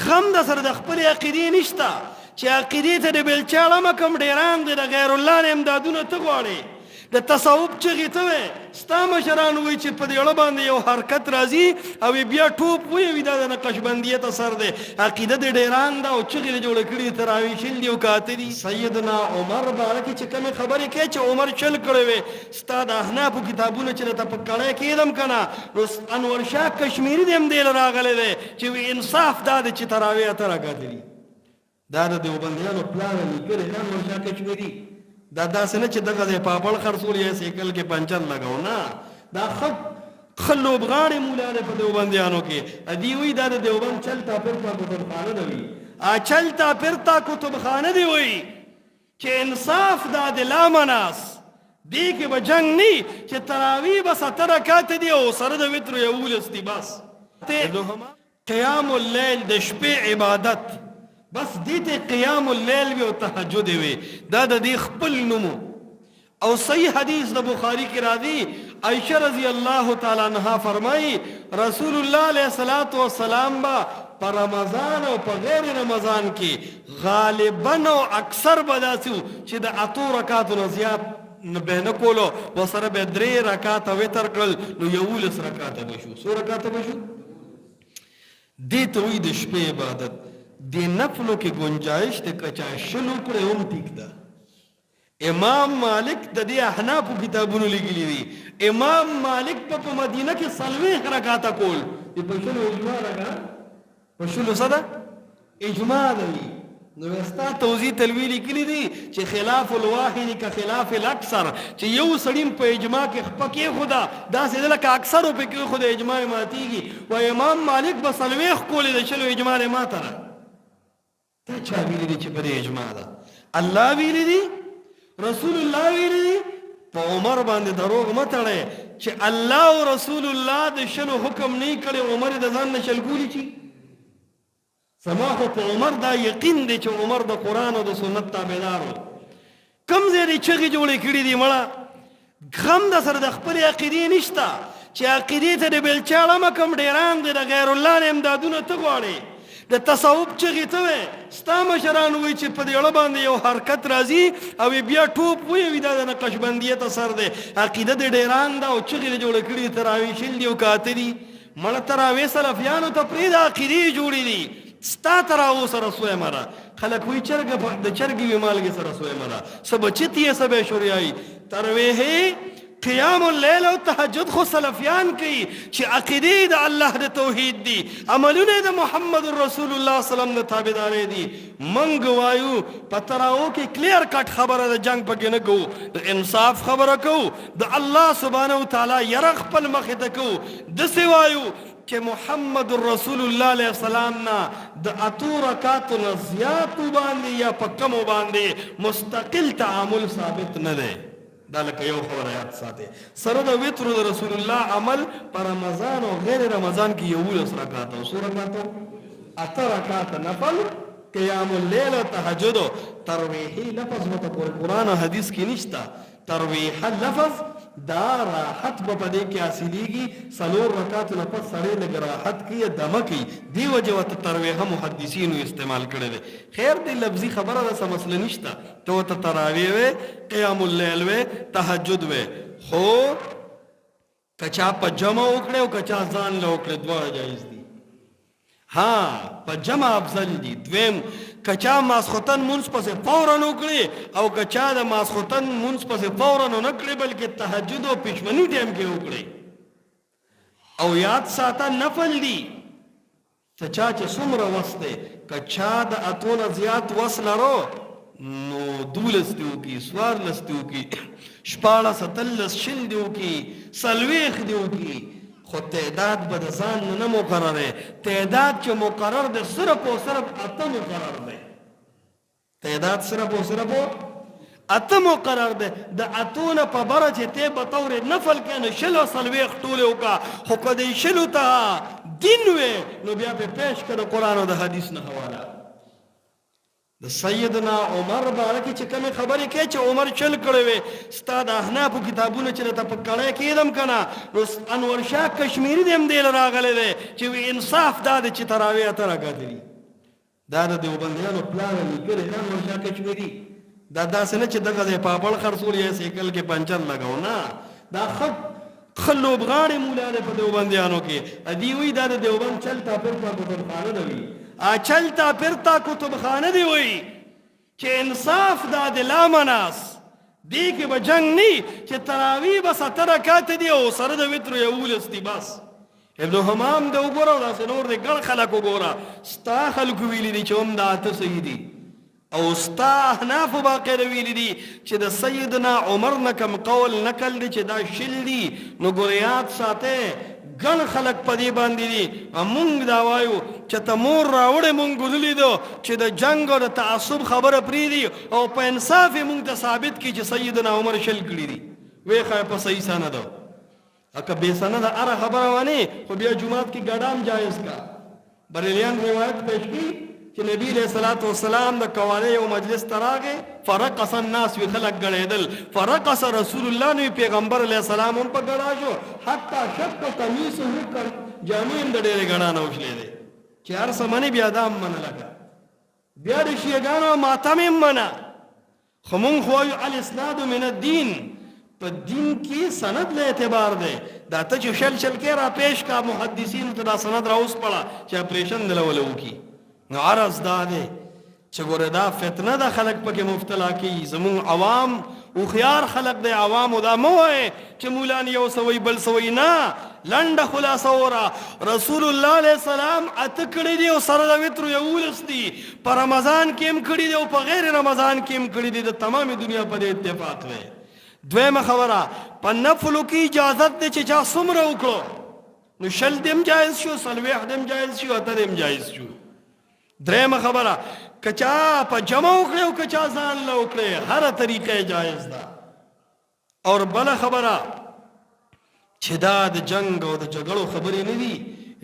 غم د سره د خپلې عقیدې نشته چې عقیدې ته د بېلچاړه مه کم ډېران دی د غیر الله نه امدادونه ته غواړې د تصوف چغې ته وې ستا مشران وایي چې په دې اړه باندې یو حرکت راځي او بیا ټوپ ویوي دا د نقشبندیت اثر دی عقیده د ډېران ده او چغې د جوړه کړي تراویح شل دي او کاته دي سیدنا عمر باره کې چې کومې خبرې کوي چې عمر چل کړی وې ستا د احنافو کتابونه چې درته په کړی کېدم که نه نو انور شاه کشمیري دې هم دې له راغلی دی چې وی انصاف دا دی چې تراویح اته رکعته دي دا د دیوبندیانو پلان لیکلی دی انور شاه کشمیري دا داسې نه چې دغه دی پاپړ خرڅول یا سیکل کې پنچر لګو نه دا ښه لوبغاړې مولا دی په دیوبندیانو کې دوی وایي دا د دیوبند چلتا پرتا کتبخانه ده وي چلتا پرتا کتبخانه دی وایي چې انصاف دا د لامناس دې کې به جنګ نه چې تراویح بس اته رکعته دي او سره د وترو یولس دي بس قیام اللیل د شپې عبادت بس دې ته قیام اللیل وي او تهجد وي دا د دې خپل نومو او صحیح حدیث د بخاری کې راځي عائشہ رضی الله تعالی عنها فرمایي رسول الله علیه الصلاۃ والسلام با په رمضان او په غیر رمضان کې غالبا او اکثر بداسو چې د اتو رکعاتو نه زیات به نه کولو وسره به 3 رکعات وتر کړل نو 11 رکعات بشو 100 رکعات بشو دې ته وي د شپې عبادت د نفلو کې گنجائش د کچا شلو کړه هم ټیک ده امام مالک د دې احنافو کتابونو لیکلي دي امام مالک په مدینه کې صلوات رکعات کول په شلو اجماع راغله په شلو صدا اجماع ده نو استا توضیح تلویل لیکلي دي چې خلاف الواحد کا خلاف الاکثر چې یو سړیم په اجماع کې خپکه خدا دا سې لکه اکثر په کې خدا اجماع ماتيږي و امام مالک به صلوات کول د شلو اجماع ماته تا چا ویلی دی چې په اجماع ده الله ویلی دی رسول الله ویلی دی په عمر باندې دروغ مه تړئ چې الله او رسول الله د شلو حکم نه کړی عمر د ځان نه شلګولی چی سما خو په عمر دا یقین دی چې عمر د قرآن او د سنت تابعدار و کوم ځای دی چغې جوړې کړي دي مړه غم د سره د خپلې عقیدې نشته چې عقیدې ته د بېلچاړه مه کم ډېران دی د غیر الله نه امدادونه ته غواړې د تصوف چغې ته وې ستا مشران وایي چې په دې اړه باندې یو حرکت راځي او بیا ټوپ ویوي دا د نقشبندیت اثر دی عقیده د ډېران ده او چغې جوړه کړي تراویح شل دي او کاته دي مړه تراویح سلفیانو ته پرېږده عقیدې جوړې دي ستا تراو سره سوی مره خلک وی چرګ د چرګې وی مالګې سره سوی مره څه بچتی یې څه به شوریایي ترویح قیام اللیل او تهجد خو سلفیان کوي چې عقیدې د الله د توحید دي عملونه د محمد رسول الله صلی الله علیه وسلم د تابعداري دي منګ وایو په تراو کې کلیر کټ خبره د جنگ پکې نه کوو د انصاف خبره کوو د الله سبحانه وتعالی یره خپل مخې ته کوو داسې وایو کہ محمد رسول اللہ علیہ السلام نا د اتو رکعاتو نه زیاتو باندې یا په کمو باندې مستقل تعامل ثابت نه دی دا لکه یو خبره یاد ساتئ سره د وترو د رسول الله عمل په رمضان او غیر رمضان کې 11 رکعات او 100 رکعات اته رکعات نفل قیام اللیل تهجد ترویحی لفظ په قرآن او حدیث کې نشته ترویح لفظ دا راحت به په دې کې حاصلېږي څلور رکعاتو نه پس سړی لږ راحت کوي دمه کوي دې وجې ورته ترویحه محدثینو استعمال کړی دی خیر دی لفظي خبره ده څه مسله نشته ته ورته تراویح وې قیام اللیل وې تهجد وې خو که چا په جمع وکړی او که چا ځان له وکړی دواړه جایز دي ها په جمع افضل دي دویم که چا ماسخوتن مونځ پسې فوراً وکړي او که چا د ماسخوتن مونځ پسې فوراً ونه کړي بلکې تهجد او پښمني ټایم کې وکړي او یاد ساته نفل دي ته چا چې څومره وس دی که چا د اتو نه زیات وس لرو نو 12 دی وکړي 14 دی وکړي 14 17 شل دی وکړي 40 دی وکړي خو تعداد به د ځان نه مقرره تعداد چې مقرر دی صرف او صرف اته مقرر دی تعداد صرف او صرف اته مقرر دی د اتو نه په بره چې ته به طور نفل کې نه شلو څلوېښت ټولې وکړه خو که د شلو ته دین وې نو بیا پې پیش کړه د قرآن او د حدیث نه حواله د سیدنا عمر باره کې چې کومې خبرې کوي چې عمر چل کړی وې ستا د احنافو کتابونه چې درته په کړی کېدم که نه نو انور شاه کشمیري دې هم دې له راغلی دی چې وی انصاف دا دی چې تراویح اته رکعته دي دا د دیوبندیانو پلان لیکلی خان ورشا کشمیري دا داسې نه چې دغه ځای پاپړ خرڅول یا سیکل کې پنچر لګاو نه دا ښه لوبغاړې مولا دی په دیوبندیانو کې دوی وایي دا د دیوبند چلتا پرتا کتبخانه ده وي چلتا پرتا کتبخانه دی وایي چې انصاف دا د لامناس دی کې به جنگ نی چې تراوی به 70 رکعات دي او سره د وتر 11 دي بس ابن حمام د وګوره داسې نور د ګڼ خلک وګوره ستا خلکو ویلي دي چې هم دا اته صحیح دي او ستا احنافو باقی ویلي دي چې د سیدنا عمر نه کم قول نقل دی چې دا شل دي نو ګوریات ساته ګڼ خلک په دې باندې دي مونږ دا وایو چې ته مور راوړې مونږ ولیدو چې د جنګ او د تعصب خبره پرېږدي او په انصاف یې مونږ ته ثابت کړي چې سیدنا عمر شل کړي دي ویې ښایه په صحیح سند اکه بے سند اره خبره وانه خو بیا جمعات کې ګډام جایز کا بریلیان روایت پیش کی چې نبی علیہ الصلوۃ والسلام د قواله یو مجلس تراغه فرقص الناس وی خلق غړېدل فرقص رسول الله نبی پیغمبر علیہ السلام هم په غړا شو حتی شق قمیصه کر جامین د ډېر غړا نه وشلې دي چې هر سمنه بیا دام من لگا بیا د شیګانو ماتم منا خمون خو الاسناد من الدین په دین کې سند له اعتبار دی دا ته چې شل کې را پیش کا محدثین ته دا سند راوس پړه چې اپریشن دلول وکي نو عرض دا دی چې ګوره دا فتنه د خلک پکې مبتلا کی زمون عوام او خيار خلق د عوام دا مو چې مولان یو سوي بل سوي نه لنډه خلاصه ورا رسول الله عليه السلام اتکړی دی او سره د وتر یو ولستی په رمضان کې هم کړی دی او په غیر رمضان کې هم کړی دی د تمامه دنیا په اتفاق دی دویمه خبره په نفلو کې اجازت دی چې چا څومره وکړو نو شل دم جایز شو سلویح دم جایز شو اته دم جایز شو دریمه خبره کچا په جمع وکړي او کچا ځان له وکړي هر طریقه جایز ده اور بل خبره چې دا د جنگ او د جګړو خبرې نه دي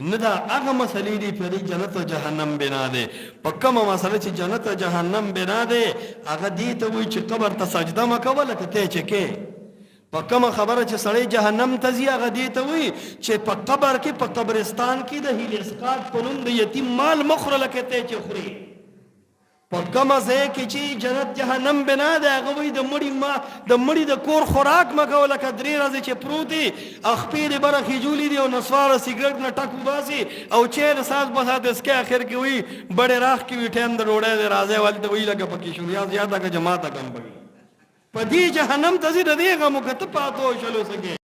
نه دا هغه مسلې دي په جنت او جهنم بنا ده په کومه مسله چې جنت او جهنم بنا ده هغه دي ته وي چې قبر ته سجده مکوله ته چې کې په کومه خبره چې سړی جهنم ته ځي هغه دي ته وي چې په قبر کې په قبرستان کې د هیل اسقاط په نوم د یتیم مال مخره لکه ته چې خوري په کومه ځای کې چې جنت جهنم بنا ده هغه وي د مړي د کور خوراک مکوله که درې ورځې چې پروت دي خپې د بره خجولي دي او نسواره سګرټ نه ټک وباسي او چیر ساز بسات اسکې اخر کې وي بڑے راخ کې وي ټایم د ډوډۍ د راځي ولته وي لکه پکې شوریا زیاته که جماعته کم بږي په دې جهنم ته ځي د دې غمو که ته پاتو شلو سکې